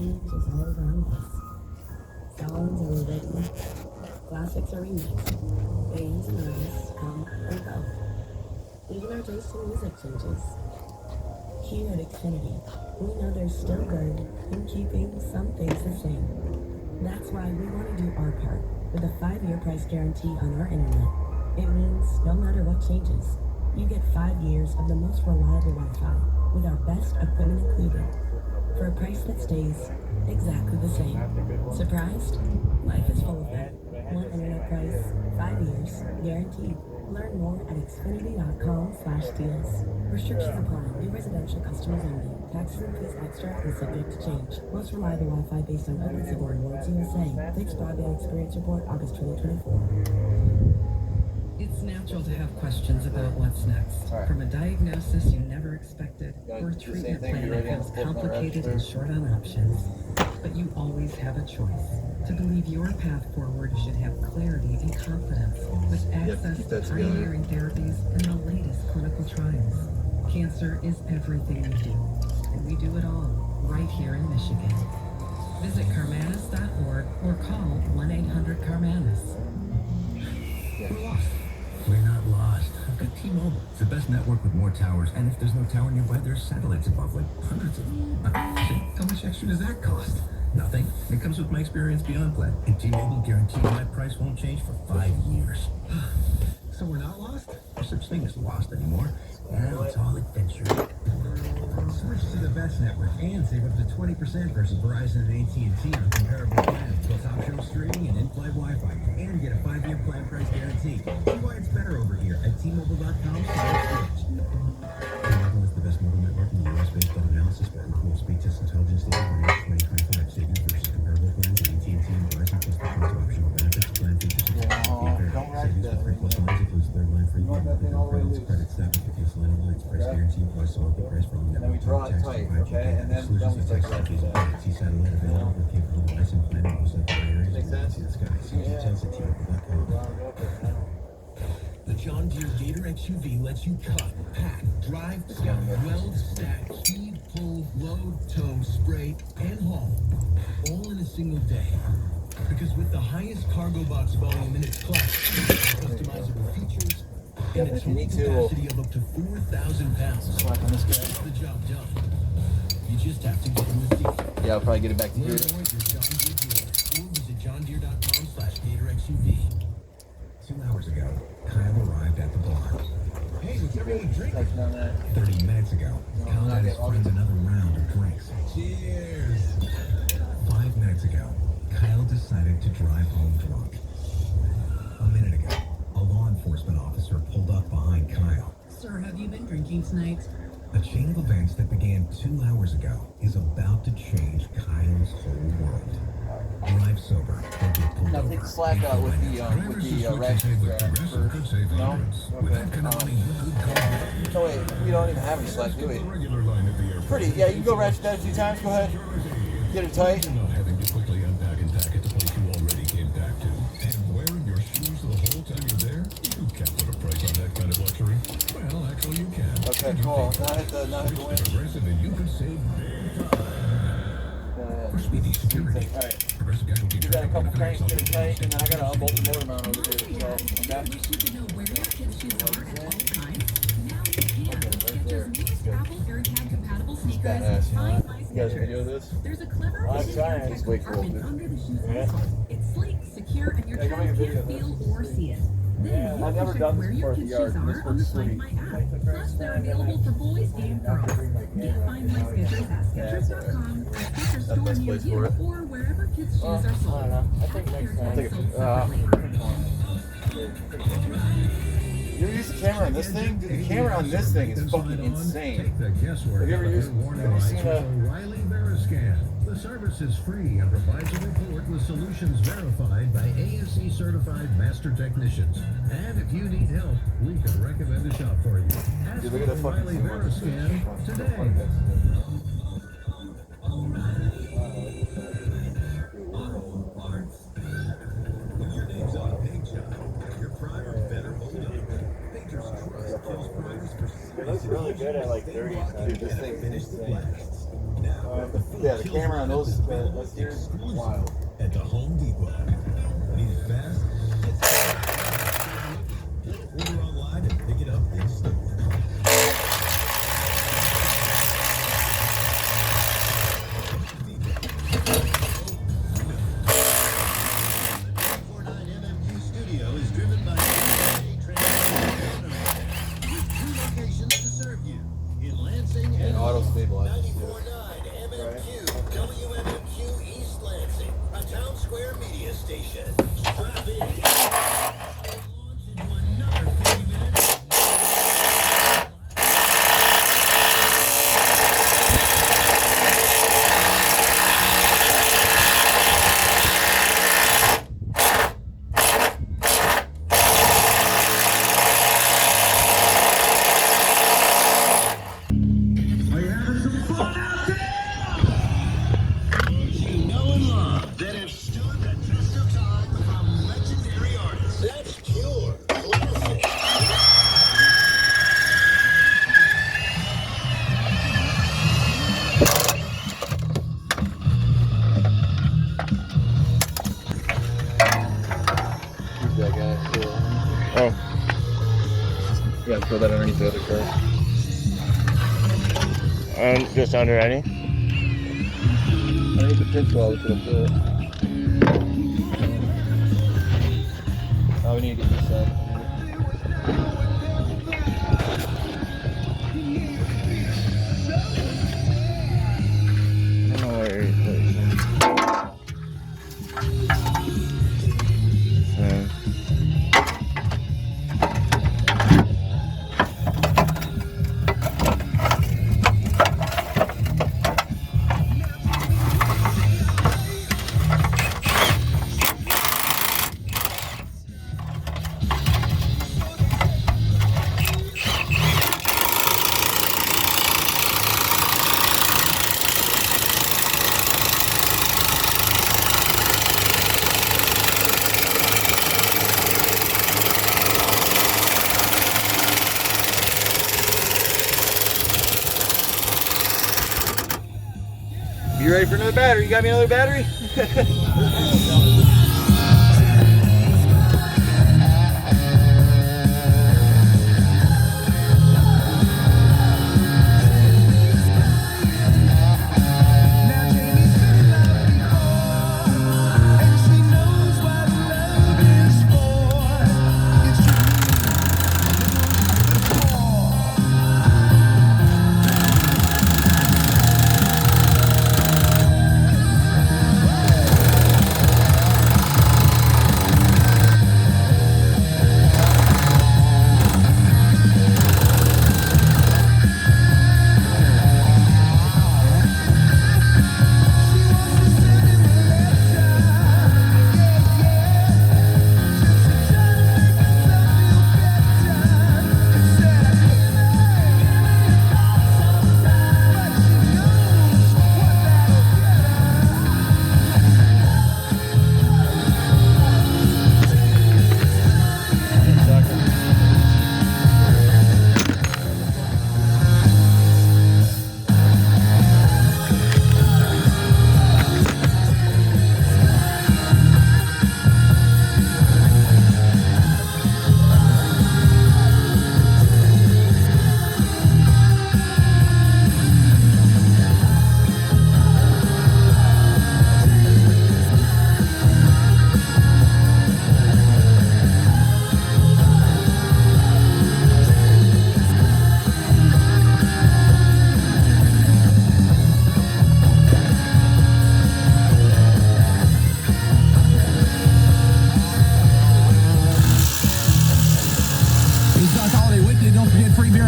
Change is all around us. Songs are rewritten, classics are remixed, bands and artists come and go. Even our taste in music changes. Here at Xfinity, we know there's still good in keeping some things the same. That's why we want to do our part with a 5-year price guarantee on our internet. It means no matter what changes, you get 5 years of the most reliable Wi-Fi with our best equipment included for a price that stays exactly the same. Surprised? Life is full of that. One internet price, 5 years, guaranteed. Learn more at xfinity.com/deals. Restrictions apply. New residential customers only. Taxes and fees extra and subject to change. Most reliable Wi-Fi based on Open Signal Awards USA. Fixed broadband experience report, August 2024. It's natural to have questions about what's next. From a diagnosis you never expected, or a treatment plan that feels complicated and short on options. But you always have a choice. To believe your path forward should have clarity and confidence with access to pioneering therapies and the latest clinical trials. Cancer is everything we do, and we do it all right here in Michigan. Visit Carmanis.org or call 1-800-CARMANIS. We're lost. We're not lost. I've got T-Mobile. It's the best network with more towers, and if there's no tower nearby, there's satellites above, like hundreds of them. How much extra does that cost? Nothing. It comes with my Experience Beyond plan. And T-Mobile guarantees my price won't change for 5 years. So we're not lost? No such thing as lost anymore. Now it's all adventure. Switch to the best network and save up to 20% versus Verizon and AT&T on comparable plans, plus optional streaming and in-flight Wi-Fi. And get a 5-year plan price guarantee. See why it's better over here at T-Mobile.com/switch. T-Mobile is the best mobile network in the U.S. based on analysis by Global Speed Test Intelligence data for March 2025. Savings versus comparable plans at AT&T and Verizon plus the cost of optional benefits. Plan features savings with 3+ lines includes third line free credits, credit step if you cancel any lines. Price guarantee applies to monthly price for all network talk, text, and 5G data. Solutions with text messages and T-Satellite available with capable device and plan in most likely areas. Makes sense. See the sky. See details at T-Mobile.com. The John Deere Gator XUV lets you cut, pack, drive, stack, weld, stack, heave, pull, load, tow, spray, and haul, all in a single day. Because with the highest cargo box volume in its class, customizable features, and a towing capacity of up to 4,000 pounds, gets the job done. You just have to get in the seat. Yeah, I'll probably get it back to you. Learn more at your John Deere dealer, or visit johndeere.com/GatorXUV. 2 hours ago, Kyle arrived at the bar. Hey, what's everybody drinking? 30 minutes ago, Kyle had his friends another round of drinks. Cheers! 5 minutes ago, Kyle decided to drive home drunk. A minute ago, a law enforcement officer pulled up behind Kyle. Sir, have you been drinking tonight? A chain of events that began 2 hours ago is about to change Kyle's whole world. Drive sober. Don't get pulled Now over. take the slack out with the ratchet strap. No? Okay. So wait, we don't even have any slack, do we? Pretty, yeah, you can go ratchet that a few times, go ahead. Get it tight. Not having to quickly unpack and pack at the place you already came back to. And wearing your shoes the whole time you're there? You can't put a price on that kind of luxury. Well, actually you can. Okay, cool. Not hit the winch. Progressive and you can save big time. For speedy security. Alright. Progressive Casualty. You got a couple cranks, get it tight, and then I gotta unbolt the motor mount over here. So, okay? Wish you could know where your kids' shoes are at all times? Now you can with Skechers' newest Apple AirTag compatible sneakers. Badass, you know Find that? My You guys Skechers. video this? There's a clever I'm hidden trying. AirTag Just wait for compartment it. under the shoe's Yeah. insole. It's sleek, secure, and your Yeah, go make a child video can't of this. feel or see it. Then Yeah, you I've never can done check this where your before at kids' the yard. shoes This are on the looks Find sweet. My app. Plus, they're available for boys and girls. Get Find My Skechers at Skechers.com, Skechers store best near place you, for it. or wherever kids' shoes are I sold. don't know. I think next time. AirTags sold separately. You ever use the camera on this thing? Dude, the camera on this thing is fucking insane. Take the guesswork Have you ever out of used- your warning have you lights seen with a- O'Reilly Veriscan. The service is free and provides a report with solutions verified by ASE certified master technicians. And if you need help, we can recommend a shop for you. Ask Dude, look at that for fucking O'Reilly thing. Veriscan today. When your name's on a paint job, your primer better hold up. Painters trust Kills primers for It looks really good at like 30 Dude, this thing finish the blasts. Now, Yeah, the camera on those steers, wild. At the Home Depot. Need it fast? Order online and pick it up in store. Studio is driven by with 2 locations to serve you in Lansing and auto stabilize. 94.9 MMQ, WMMQ East Lansing, a Town Square media station. Strap in. Launch into another 50 minutes. That guy. Oh. You gotta throw that underneath the other car. Just under any? Underneath the pit wall, we could have put it. Oh, we need to get this up. I don't know where he's placing. You ready for another battery? You got me another battery?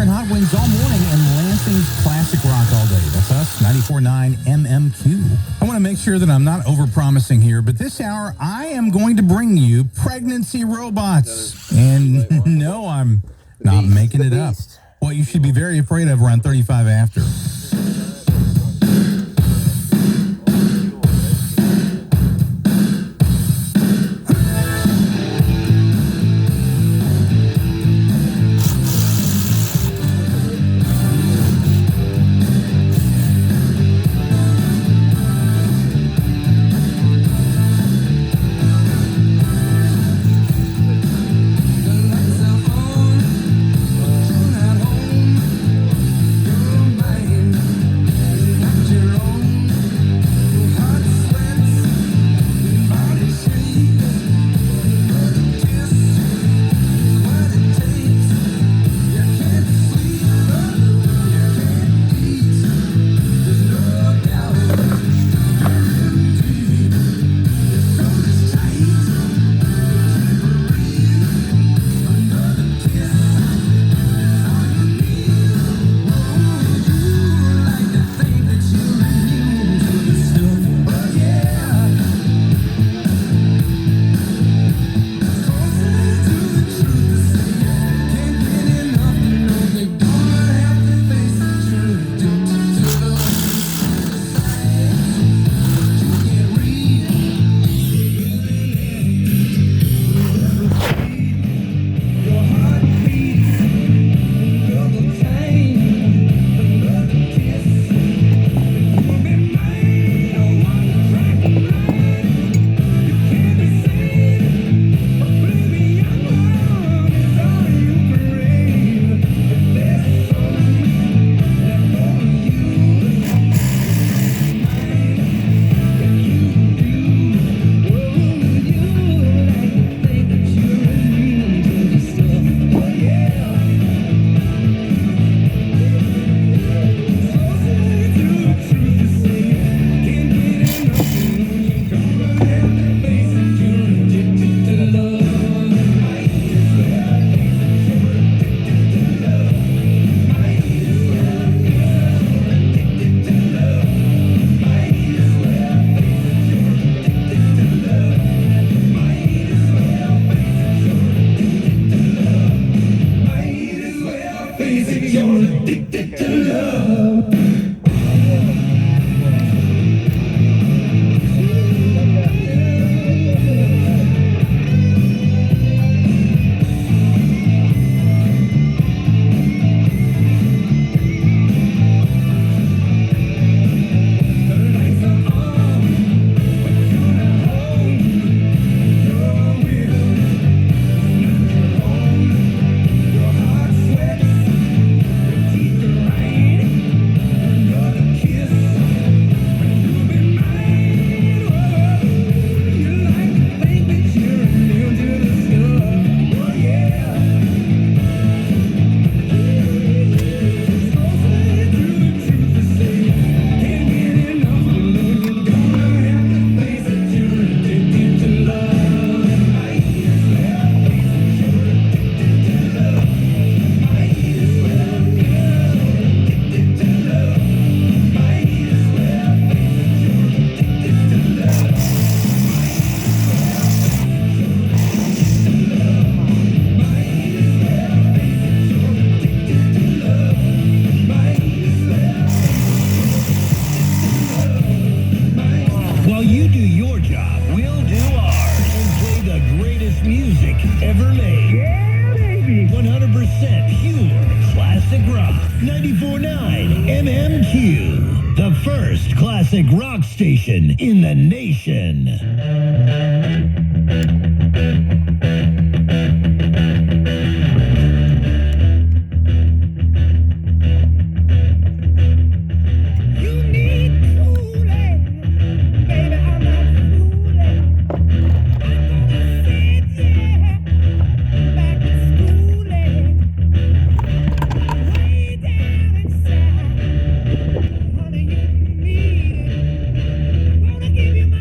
Hot Wings all morning and Lansing's Classic Rock all day. That's us, 94.9 MMQ. I want to make sure that I'm not over-promising here, but this hour I am going to bring you pregnancy robots. And no, I'm not making it up. What you should be very afraid of around 35 after. job, we'll do ours and play the greatest music ever made. Yeah, baby. 100% pure classic rock. 94.9 MMQ. The first classic rock station in the nation. Give you my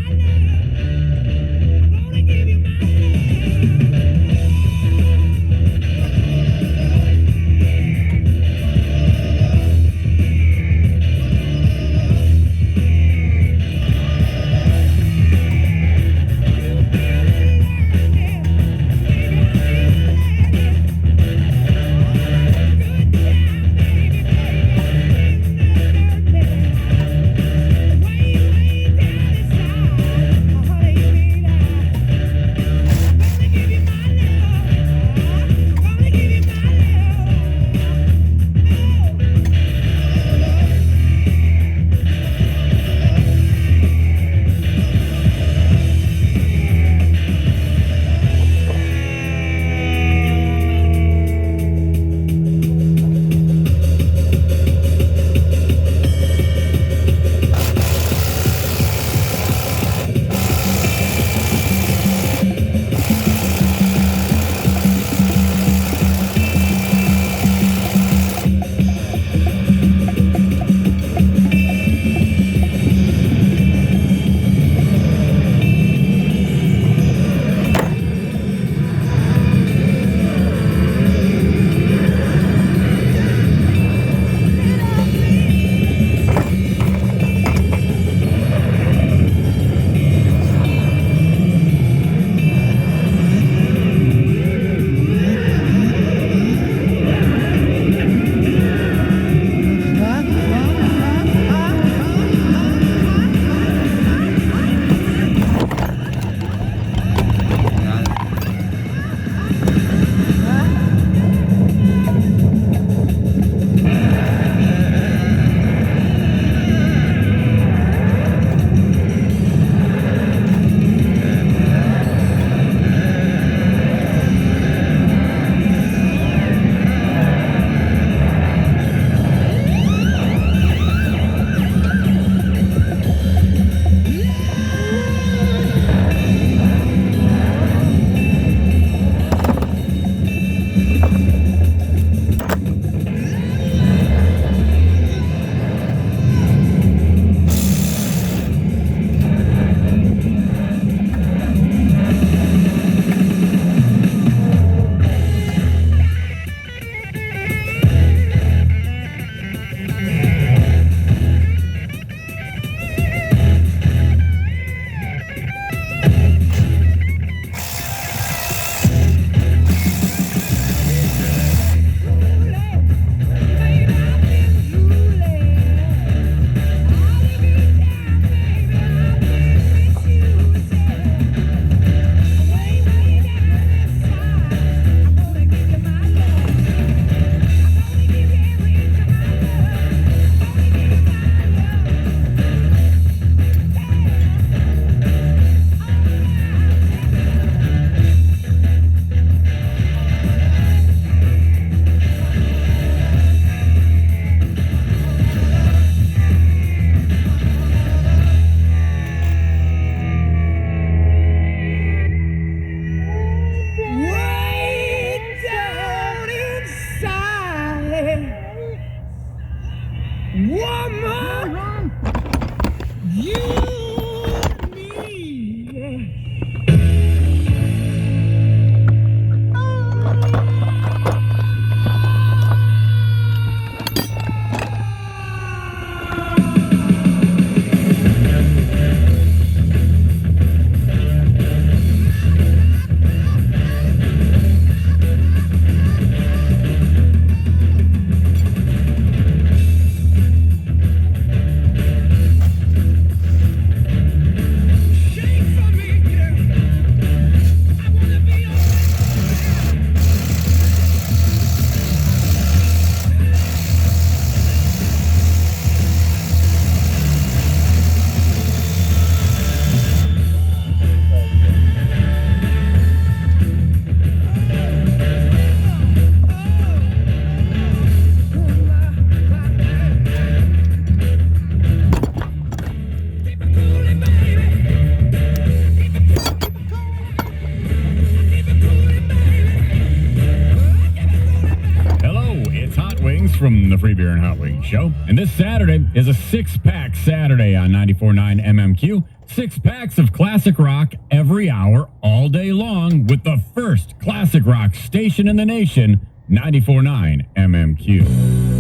from the Free Beer and Hot Wings Show, and this Saturday is a six-pack Saturday on 94.9 MMQ. 6 packs of classic rock every hour, all day long, with the first classic rock station in the nation, 94.9 MMQ.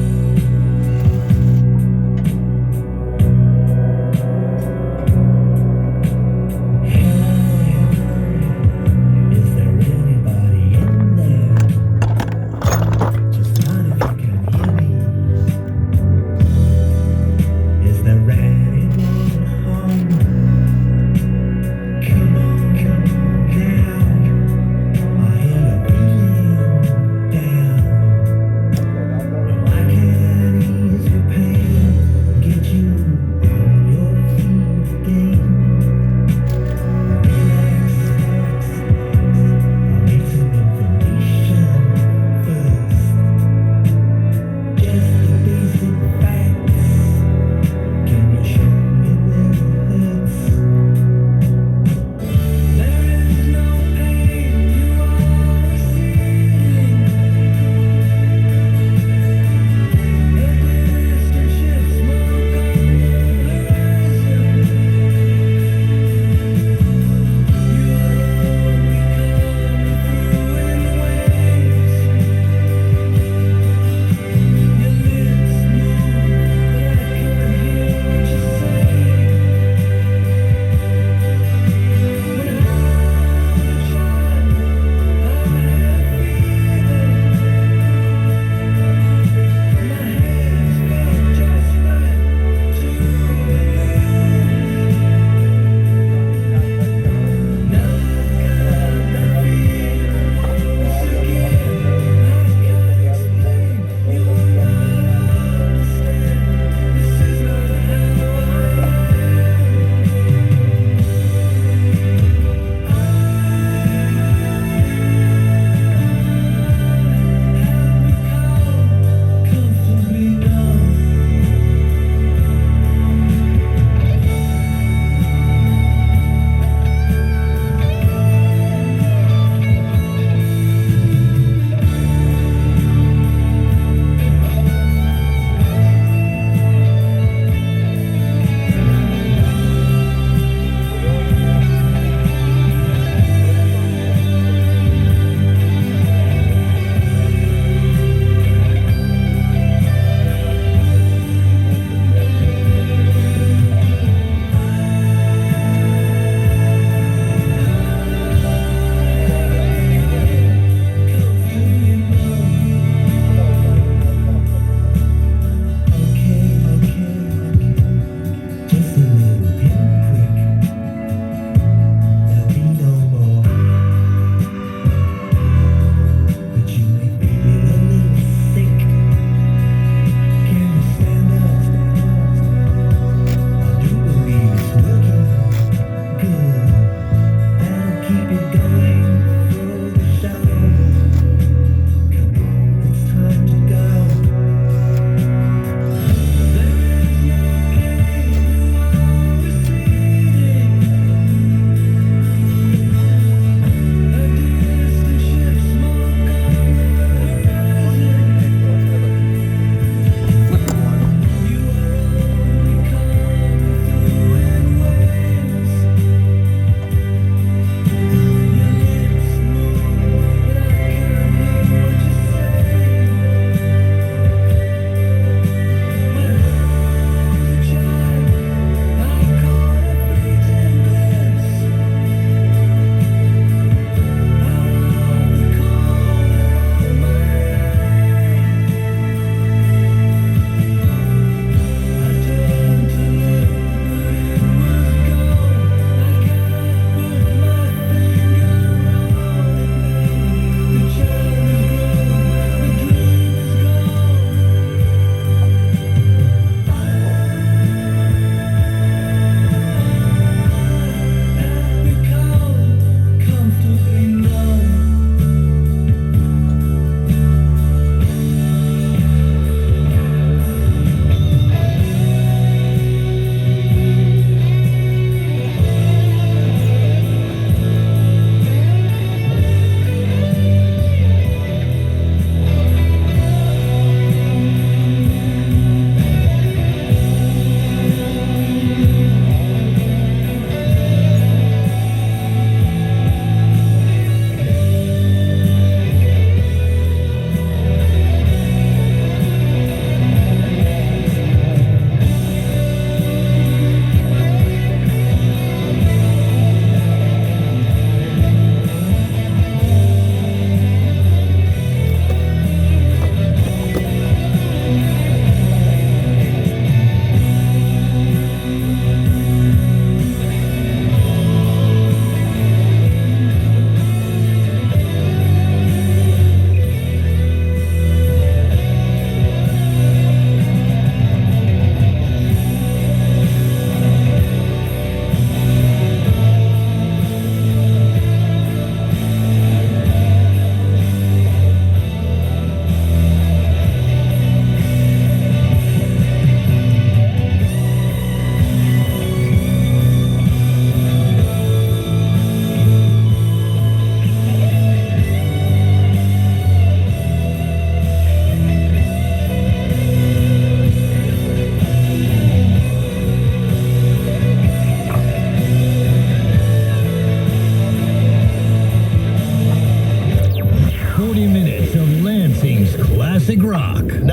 I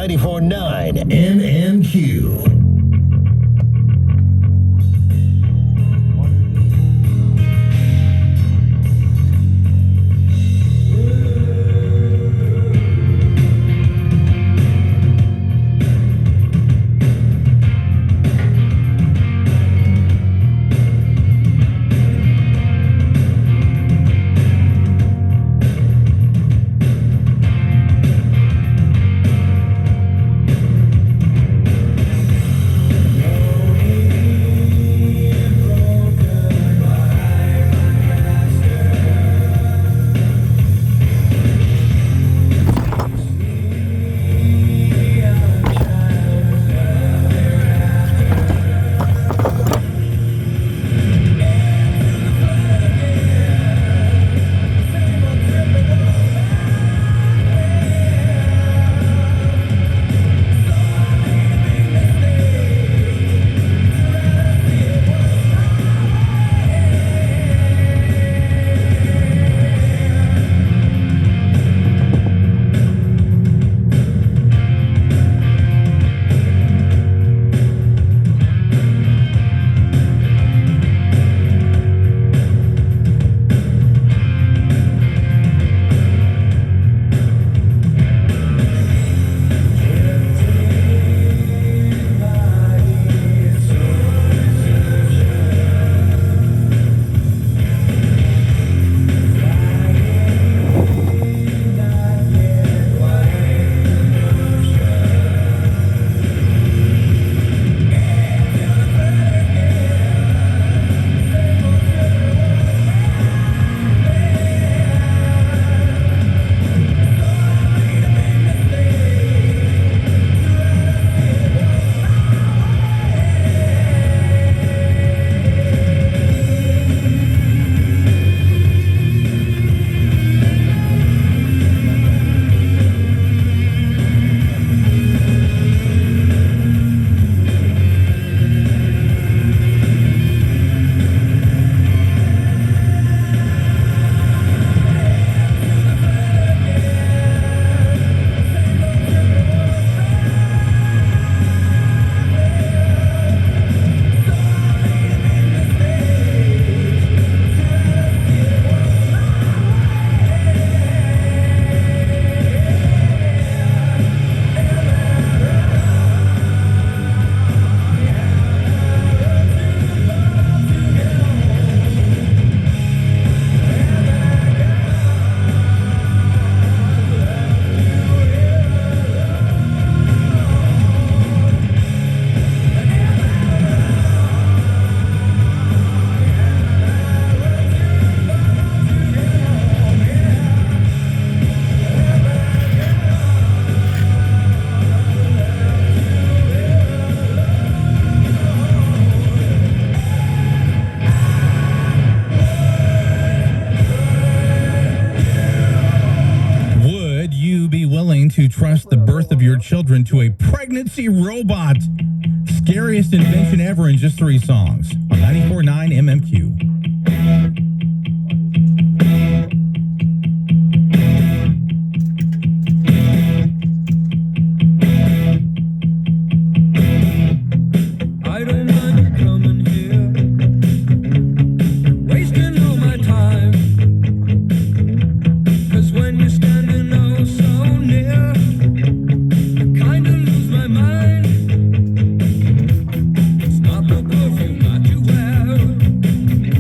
94.9 MMQ. To trust the birth of your children to a pregnancy robot. Scariest invention ever in just 3 songs on 94.9 MMQ. Not the perfume that you wear.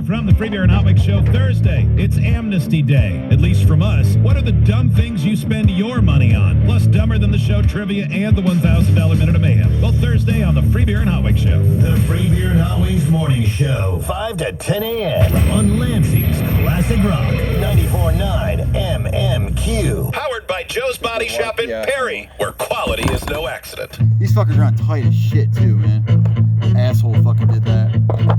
from the Free Beer and Hot Mix Show Thursday. It's Amnesty Day, at least from us. What are the dumb things you spend your money on? Plus, dumber than the show trivia and the $1,000 Minute of Mayhem. Both Thursday on the Free Beer and Hot Wings Show. The Free Beer and Hot Wings Morning Show, 5 to 10 a.m. on Lansing's Classic Rock, 94.9 MMQ. Powered by Joe's Body Shop in Perry, where quality is no accident. These fuckers are on tight as shit, too, man. Asshole fucking did that.